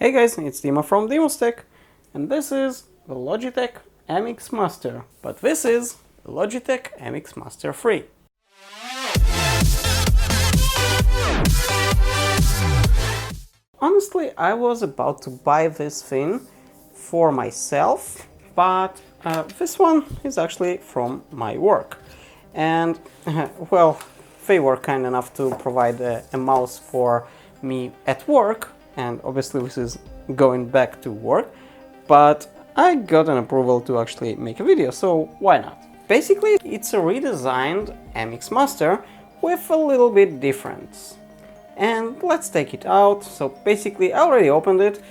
Hey guys, it's Dima from DimusTech, and this is the Logitech MX Master, but this is the Logitech MX Master 3. Honestly, I was about to buy this thing for myself, but this one is actually from my work. And well, they were kind enough to provide a mouse for me at work, and obviously this is going back to work, but I got an approval to actually make a video, so why not? Basically, it's a redesigned MX Master with a little bit difference. And let's take it out. So basically, I already opened it.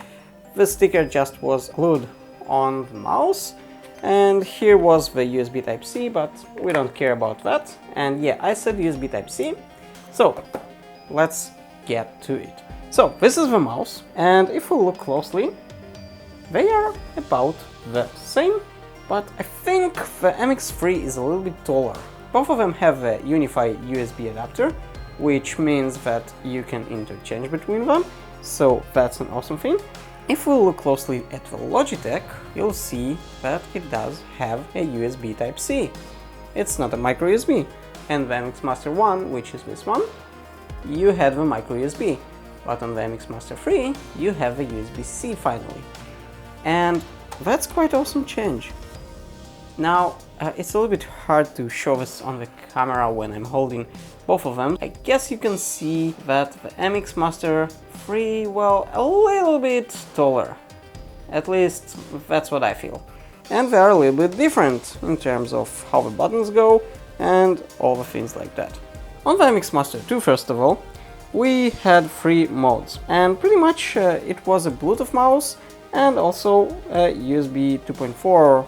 The sticker just was glued on the mouse, and here was the USB Type-C, but we don't care about that. And yeah, I said USB Type-C. So let's get to it. So this is the mouse, and if we look closely, they are about the same, but I think the MX3 is a little bit taller. Both of them have a unified USB adapter, which means that you can interchange between them, so that's an awesome thing. If we look closely at the Logitech, you'll see that it does have a USB Type-C. It's not a micro USB, and the MX Master 1, which is this one, you had the micro USB. But on the MX Master 3, you have a USB-C finally. And that's quite awesome change. Now, it's a little bit hard to show this on the camera when I'm holding both of them. I guess you can see that the MX Master 3, well, a little bit taller. At least, that's what I feel. And they are a little bit different in terms of how the buttons go and all the things like that. On the MX Master 2, first of all, we had 3 modes, and pretty much it was a Bluetooth mouse and also a USB 2.4,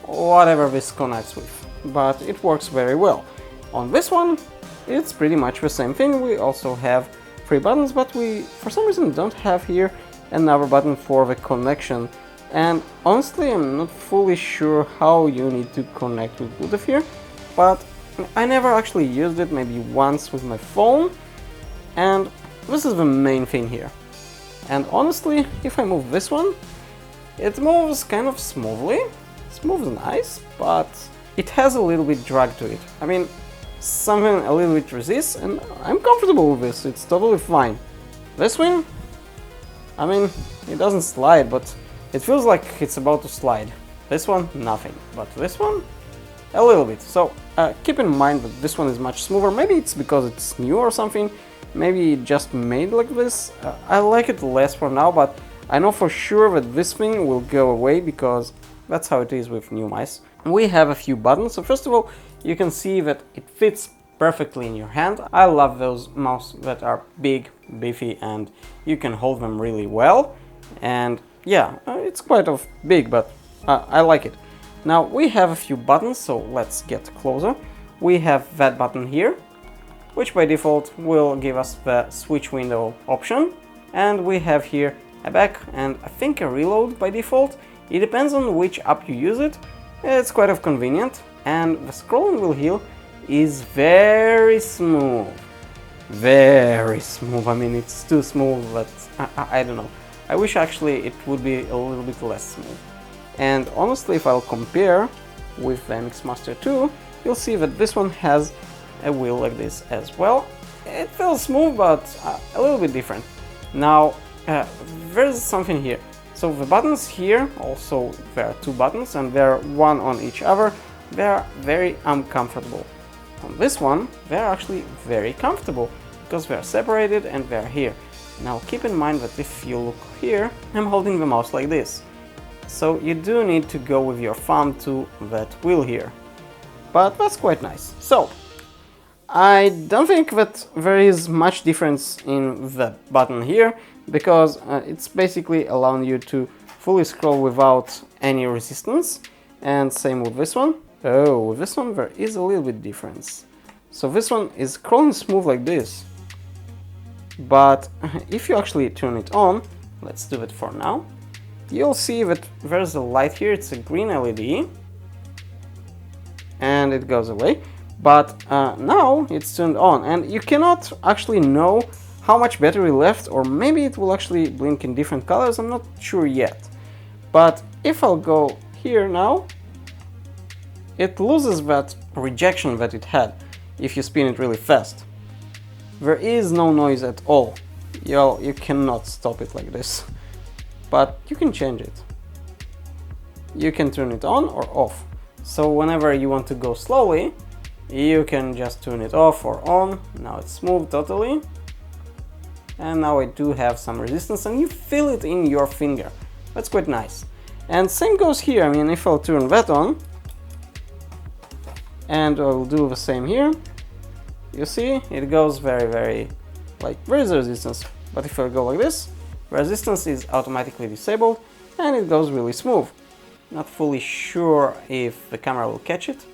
whatever this connects with, but it works very well. On this one, it's pretty much the same thing. We also have 3 buttons, but we, for some reason, don't have here another button for the connection, and honestly, I'm not fully sure how you need to connect with Bluetooth here, but I never actually used it, maybe once with my phone. And this is the main thing here. And honestly, if I move this one, it moves kind of smoothly. It moves nice, but it has a little bit drag to it. I mean, something a little bit resists, and I'm comfortable with this. It's totally fine. This one, I mean, it doesn't slide, but it feels like it's about to slide. This one, nothing. But this one, a little bit. So keep in mind that this one is much smoother. Maybe it's because it's new or something. Maybe it just made like this. I like it less for now, but I know for sure that this thing will go away because that's how it is with new mice. We have a few buttons. So first of all, you can see that it fits perfectly in your hand. I love those mouse that are big, beefy, and you can hold them really well. And yeah, it's quite big, but I like it. Now we have a few buttons, so let's get closer. We have that button here, which by default will give us the switch window option. And we have here a back and I think a reload by default. It depends on which app you use it. It's quite convenient. And the scrolling wheel here is very smooth. Very smooth. I mean, it's too smooth, but I don't know. I wish actually it would be a little bit less smooth. And honestly, if I'll compare with the MX Master 2, you'll see that this one has a wheel like this as well. It feels smooth, but a little bit different. Now, there's something here. So the buttons here, also there are 2 buttons and they're one on each other. They're very uncomfortable. On this one, they're actually very comfortable because they're separated and they're here. Now keep in mind that if you look here, I'm holding the mouse like this. So you do need to go with your thumb to that wheel here. But that's quite nice. So I don't think that there is much difference in the button here, because it's basically allowing you to fully scroll without any resistance, and same with this one. Oh, with this one there is a little bit difference. So this one is scrolling smooth like this, but if you actually turn it on, let's do it for now, you'll see that there's a light here, it's a green LED, and it goes away. But now it's turned on, and you cannot actually know how much battery left, or maybe it will actually blink in different colors, I'm not sure yet. But if I'll go here now, it loses that rejection that it had if you spin it really fast. There is no noise at all. You cannot stop it like this. But you can change it. You can turn it on or off. So whenever you want to go slowly, you can just turn it off or on. Now it's smooth totally. And now I do have some resistance, and you feel it in your finger. That's quite nice. And same goes here. I mean, if I'll turn that on, and I'll do the same here, you see, it goes very, like, there is a resistance. But if I go like this, resistance is automatically disabled, and it goes really smooth. Not fully sure if the camera will catch it,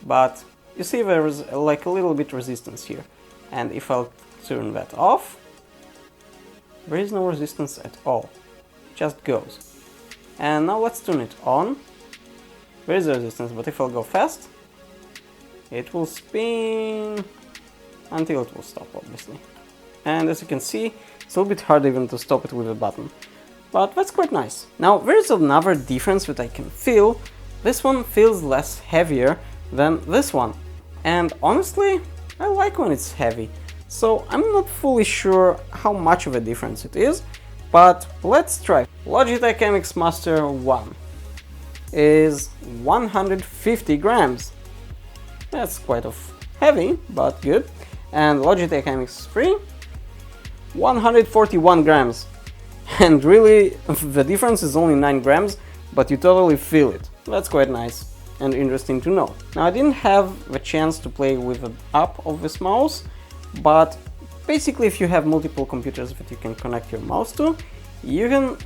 but you see there is like a little bit resistance here. And if I'll turn that off, there is no resistance at all. It just goes. And now let's turn it on. There is a resistance, but if I'll go fast, it will spin until it will stop, obviously. And as you can see, it's a little bit hard even to stop it with a button. But that's quite nice. Now, there's another difference that I can feel. This one feels less heavier than this one. And honestly, I like when it's heavy. So I'm not fully sure how much of a difference it is, but let's try. Logitech MX Master 1 is 150 grams. That's quite heavy, but good. And Logitech MX 3, 141 grams. And really, the difference is only 9 grams, but you totally feel it. That's quite nice and interesting to know. Now, I didn't have the chance to play with the app of this mouse, but basically if you have multiple computers that you can connect your mouse to, you can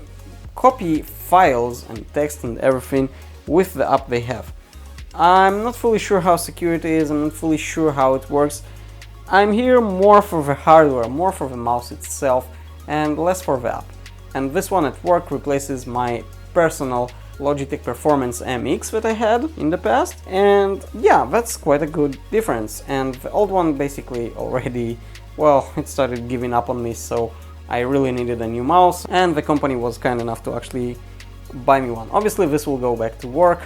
copy files and text and everything with the app they have. I'm not fully sure how secure it is, I'm not fully sure how it works. I'm here more for the hardware, more for the mouse itself, and less for the app. And this one at work replaces my personal Logitech Performance MX that I had in the past, and yeah, that's quite a good difference. And the old one basically already, well, it started giving up on me, so I really needed a new mouse, and the company was kind enough to actually buy me one. Obviously this will go back to work.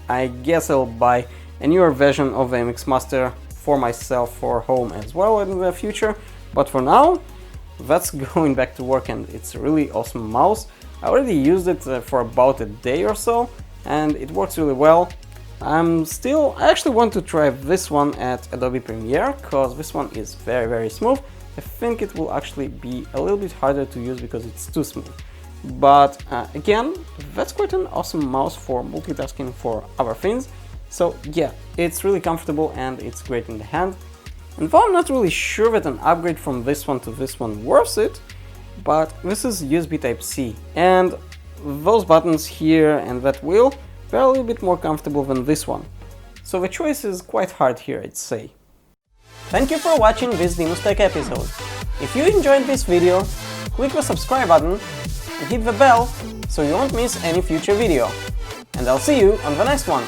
I guess I'll buy a newer version of the MX Master for myself for home as well in the future, but for now that's going back to work, and it's a really awesome mouse. I already used it for about a day or so, and it works really well. I actually want to try this one at Adobe Premiere, because this one is very smooth. I think it will actually be a little bit harder to use because it's too smooth. But again, that's quite an awesome mouse for multitasking for other things. So yeah, it's really comfortable and it's great in the hand. And though I'm not really sure that an upgrade from this one to this one worth it, but this is USB Type-C, and those buttons here and that wheel, they're a little bit more comfortable than this one. So the choice is quite hard here, I'd say. Thank you for watching this DimusTech episode. If you enjoyed this video, click the subscribe button and hit the bell so you won't miss any future video. And I'll see you on the next one.